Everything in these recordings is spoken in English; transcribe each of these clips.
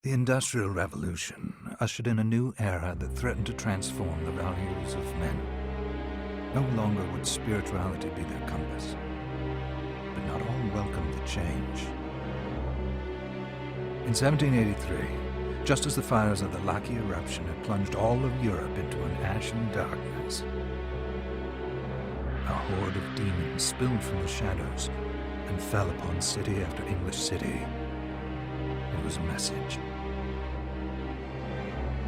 The Industrial Revolution ushered in a new era that threatened to transform the values of men. No longer would spirituality be their compass, but not all welcomed the change. In 1783, just as the fires of the Laki eruption had plunged all of Europe into an ashen darkness, a horde of demons spilled from the shadows and fell upon city after English city. It was a message.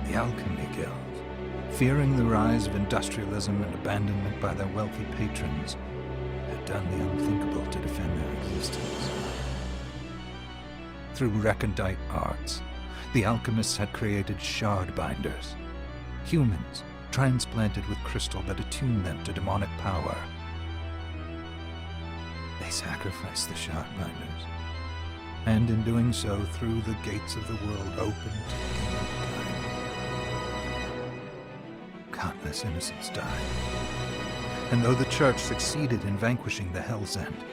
The Alchemy Guild, fearing the rise of industrialism and abandonment by their wealthy patrons, had done the unthinkable to defend their existence. Through recondite arts, the alchemists had created Shardbinders, humans transplanted with crystal that attuned them to demonic power. They sacrificed the Shardbinders, and in doing so threw the gates of the world open to the king of time. Countless innocents died, and though the Church succeeded in vanquishing the Hell's End,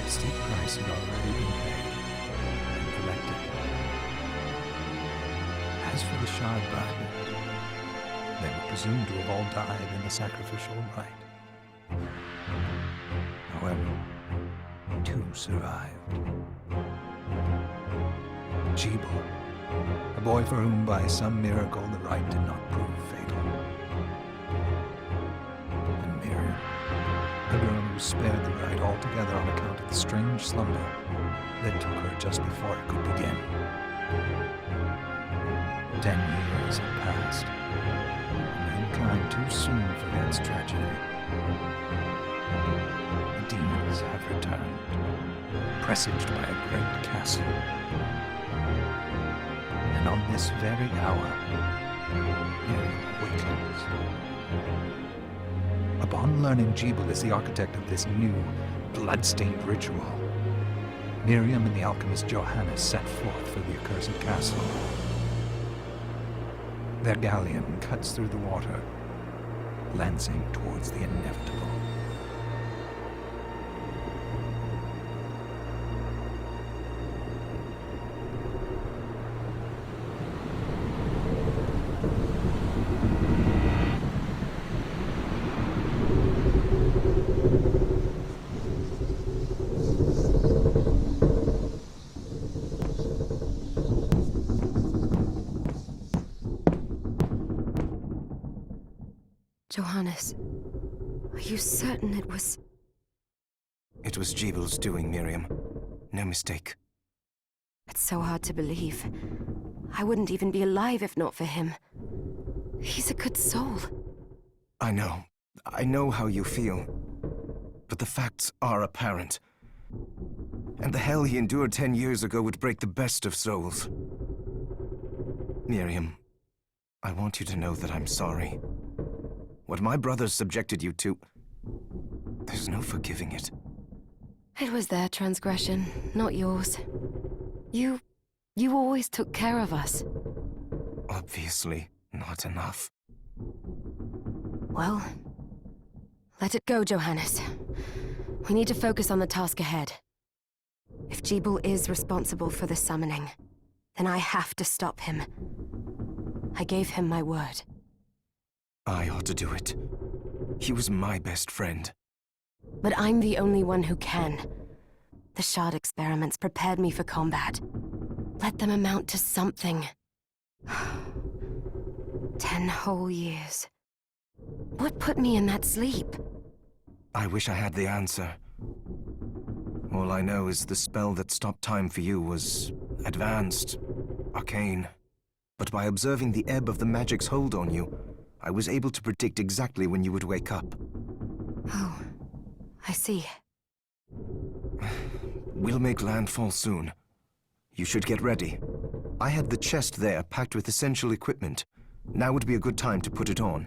a steep price had already been paid and collected. As for the Shardbinders, they were presumed to have all died in the sacrificial rite. However, two survived. Jebel, a boy for whom by some miracle the rite did not prove fatal. And Miriam, a girl who was spared the rite altogether on account of the strange slumber that took her just before it could begin. 10 years had passed. Mankind too soon forgets tragedy. The demons have returned, presaged by a great castle. And on this very hour, Miriam awakens. Upon learning Jebel is the architect of this new, bloodstained ritual, Miriam and the alchemist Johannes set forth for the accursed castle. Their galleon cuts through the water, lancing towards the inevitable. Johannes, are you certain it was... It was Jebel's doing, Miriam. No mistake. It's so hard to believe. I wouldn't even be alive if not for him. He's a good soul. I know. I know how you feel. But the facts are apparent. And the hell he endured 10 years ago would break the best of souls. Miriam, I want you to know that I'm sorry. What my brothers subjected you to, there's no forgiving it. It was their transgression, not yours. You always took care of us. Obviously, not enough. Well, let it go, Johannes. We need to focus on the task ahead. If Jebel is responsible for the summoning, then I have to stop him. I gave him my word. I ought to do it. He was my best friend. But I'm the only one who can. The Shard experiments prepared me for combat. Let them amount to something. 10 whole years. What put me in that sleep? I wish I had the answer. All I know is the spell that stopped time for you was advanced, arcane. But by observing the ebb of the magic's hold on you, I was able to predict exactly when you would wake up. Oh, I see. We'll make landfall soon. You should get ready. I had the chest there packed with essential equipment. Now would be a good time to put it on.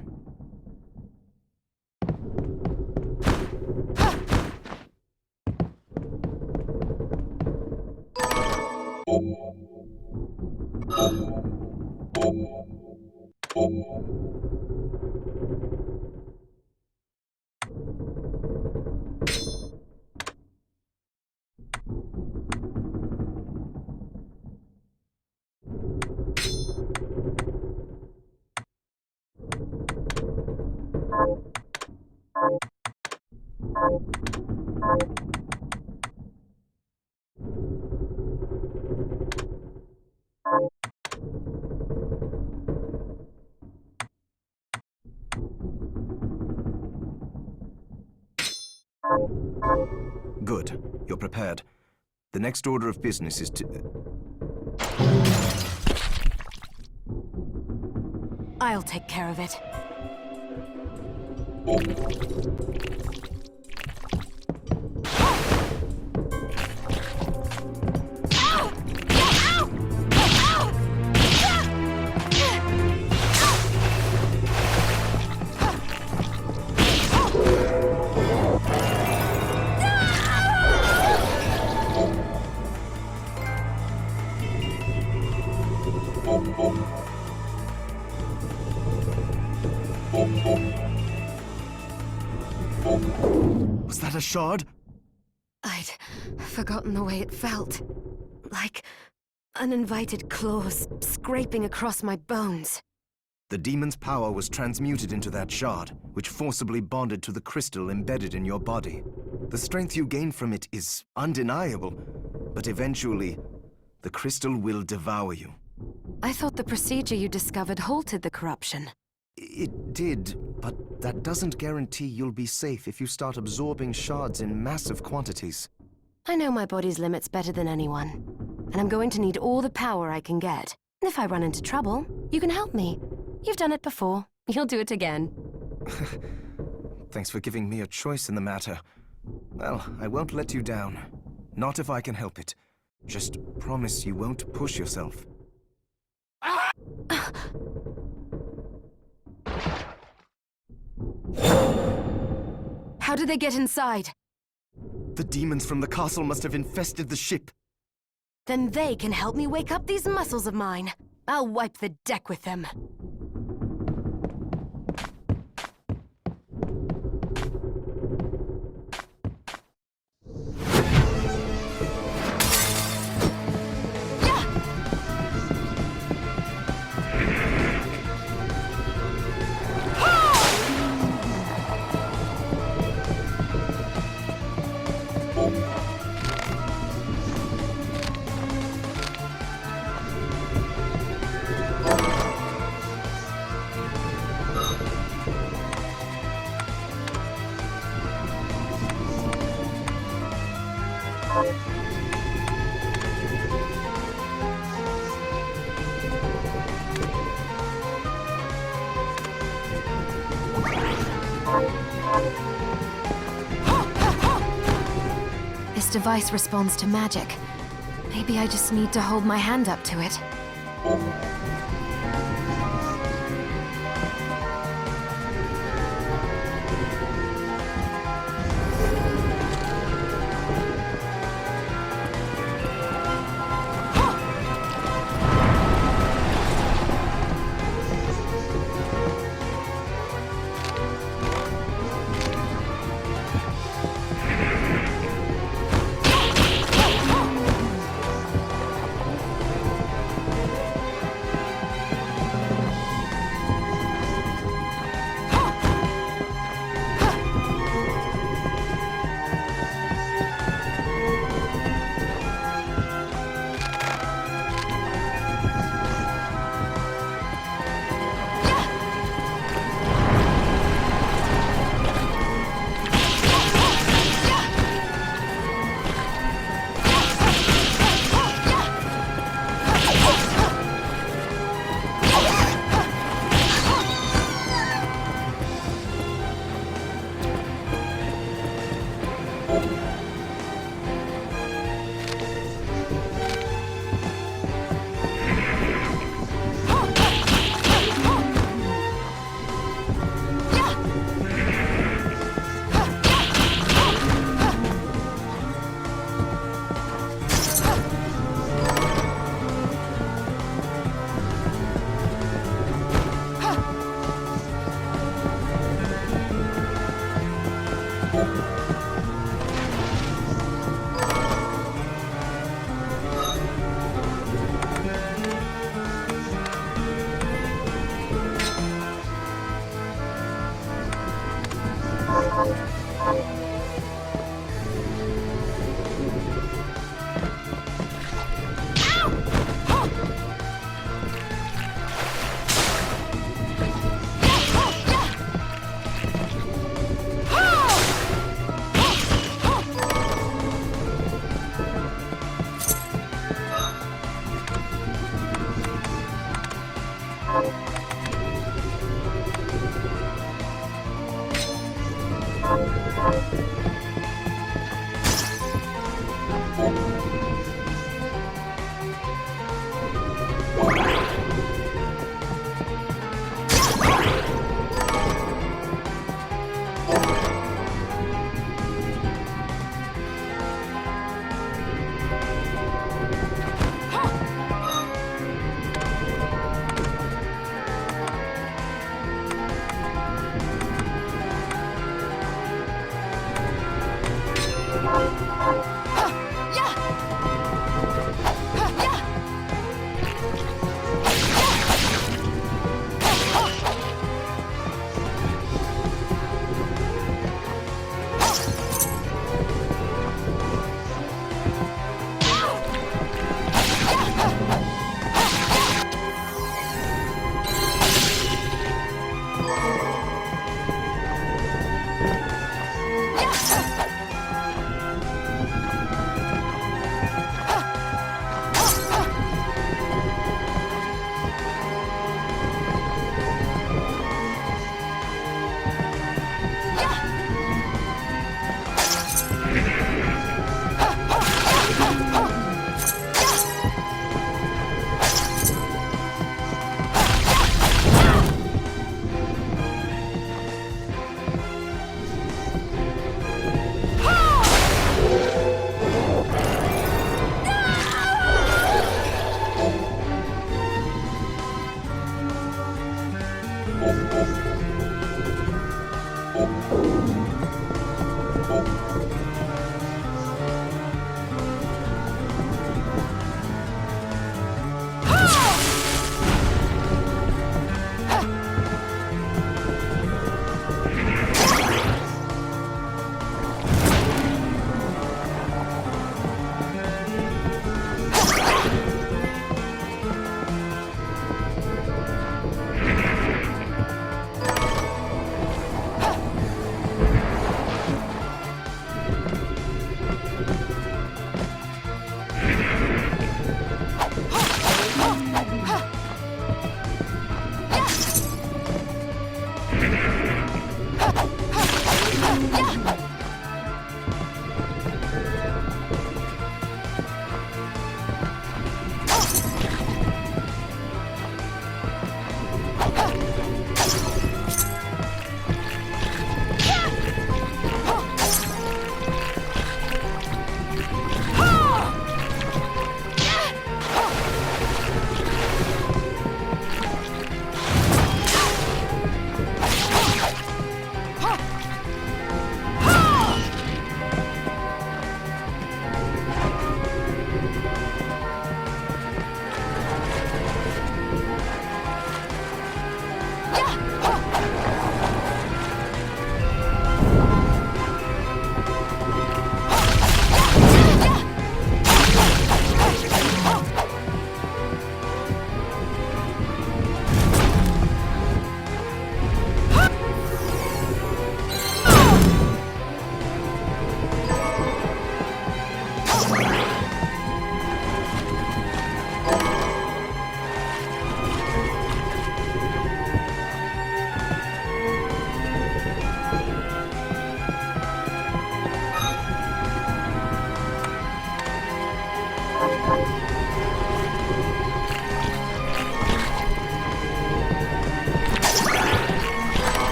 Good. You're prepared. The next order of business is to... I'll take care of it. Was that a shard? I'd forgotten the way it felt. Like uninvited claws scraping across my bones. The demon's power was transmuted into that shard, which forcibly bonded to the crystal embedded in your body. The strength you gain from it is undeniable, but eventually, the crystal will devour you. I thought the procedure you discovered halted the corruption. It did, but that doesn't guarantee you'll be safe if you start absorbing shards in massive quantities. I know my body's limits better than anyone, and I'm going to need all the power I can get. If I run into trouble, you can help me. You've done it before. You'll do it again. Thanks for giving me a choice in the matter. Well, I won't let you down. Not if I can help it. Just promise you won't push yourself. How did they get inside? The demons from the castle must have infested the ship. Then they can help me wake up these muscles of mine. I'll wipe the deck with them. This device responds to magic. Maybe I just need to hold my hand up to it.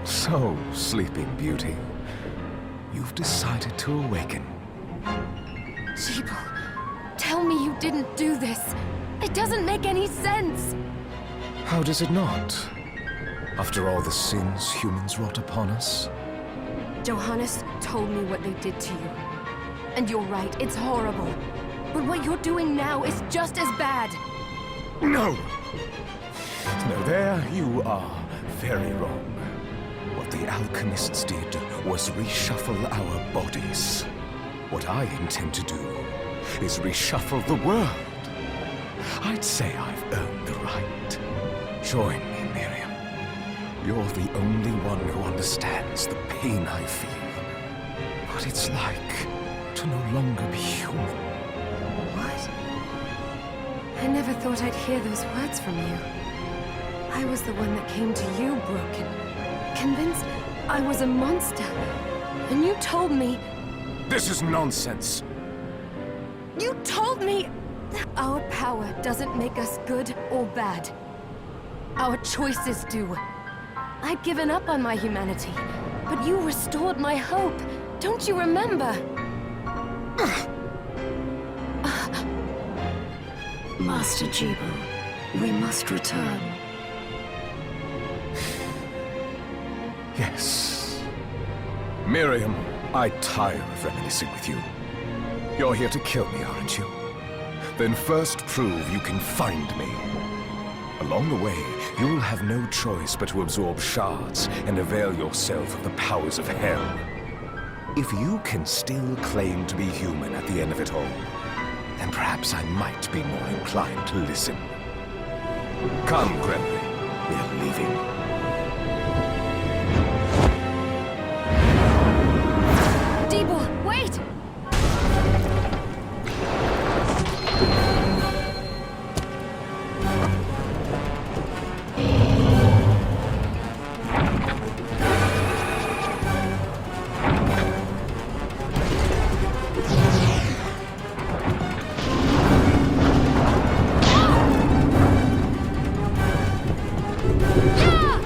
So, Sleeping Beauty, you've decided to awaken. Jeeble, tell me you didn't do this. It doesn't make any sense. How does it not? After all the sins humans wrought upon us? Johannes told me what they did to you. And you're right, it's horrible. But what you're doing now is just as bad. No! No, there you are very wrong. What the alchemists did was reshuffle our bodies. What I intend to do is reshuffle the world. I'd say I've earned the right. Join me, Miriam. You're the only one who understands the pain I feel. What it's like to no longer be human. What? I never thought I'd hear those words from you. I was the one that came to you broken, convinced I was a monster. And you told me... This is nonsense! You told me our power doesn't make us good or bad. Our choices do. I'd given up on my humanity, but you restored my hope. Don't you remember? Master Jeeble, we must return. Yes. Miriam, I tire of reminiscing with you. You're here to kill me, aren't you? Then first prove you can find me. Along the way, you'll have no choice but to absorb shards and avail yourself of the powers of hell. If you can still claim to be human at the end of it all, then perhaps I might be more inclined to listen. Come, Gremlin. We're leaving. Jeeble, wait! Yeah!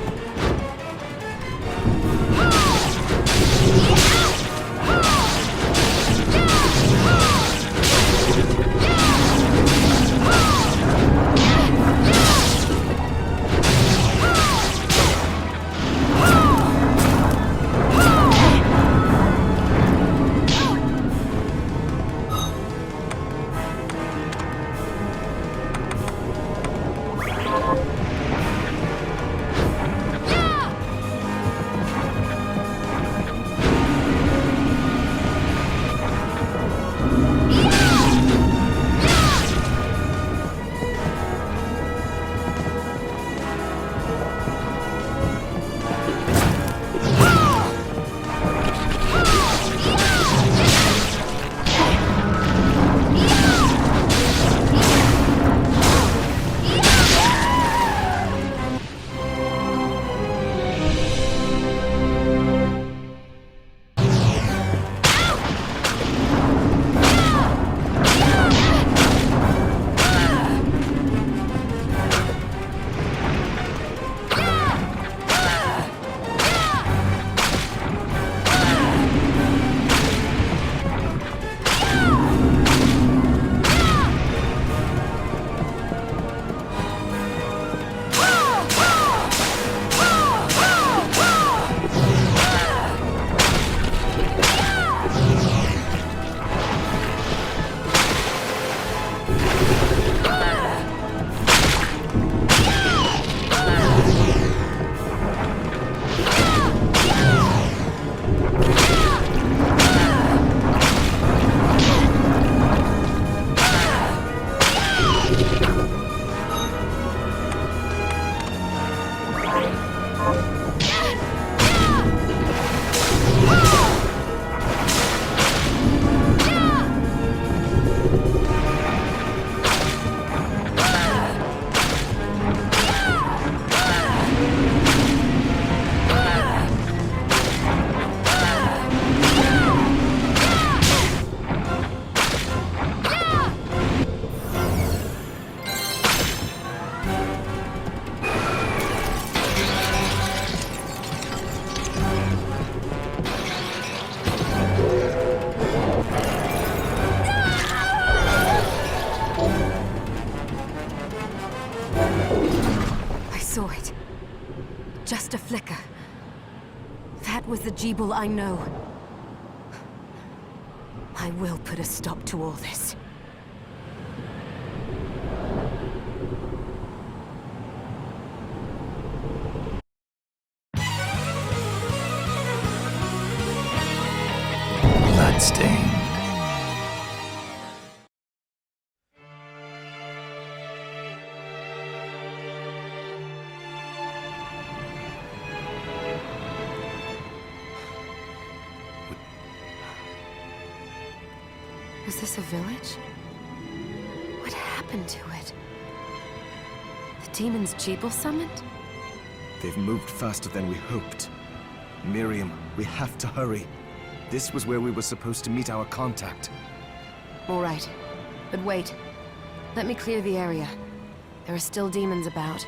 Saw it. Just a flicker. That was the Jeeble I know. I will put a stop to all this. Bloodstained. Was this a village? What happened to it? The demons Jeeble summoned? They've moved faster than we hoped. Miriam, we have to hurry. This was where we were supposed to meet our contact. All right. But wait. Let me clear the area. There are still demons about.